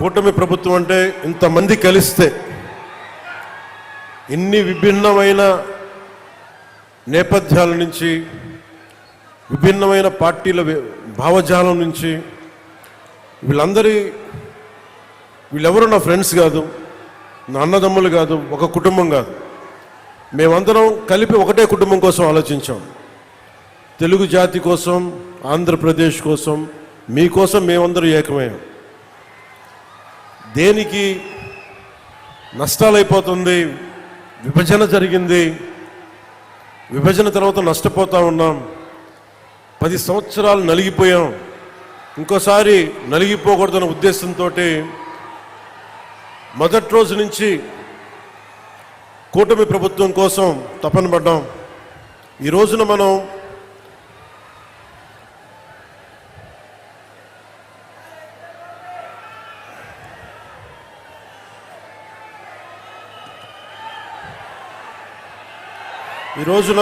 కూటమి ప్రభుత్వం అంటే ఇంతమంది కలిస్తే ఇన్ని విభిన్నమైన నేపథ్యాల నుంచి, విభిన్నమైన పార్టీల భావజాలం నుంచి వీళ్ళెవరు నా ఫ్రెండ్స్ కాదు, నా అన్నదమ్ములు కాదు, ఒక కుటుంబం కాదు. మేమందరం కలిపి ఒకటే కుటుంబం కోసం ఆలోచించాం. తెలుగు జాతి కోసం, ఆంధ్రప్రదేశ్ కోసం, మీకోసం మేమందరం ఏకమయ్యాం. దేనికి నష్టాలైపోతుంది, విభజన జరిగింది, విభజన తర్వాత నష్టపోతూ ఉన్నాం, 10 సంవత్సరాలు నలిగిపోయాం, ఇంకోసారి నలిగిపోకూడదన్న ఉద్దేశంతో మొదటి రోజు నుంచి కూటమి ప్రభుత్వం కోసం తపన పడ్డాం. ఈ రోజున మనం ఈ రోజున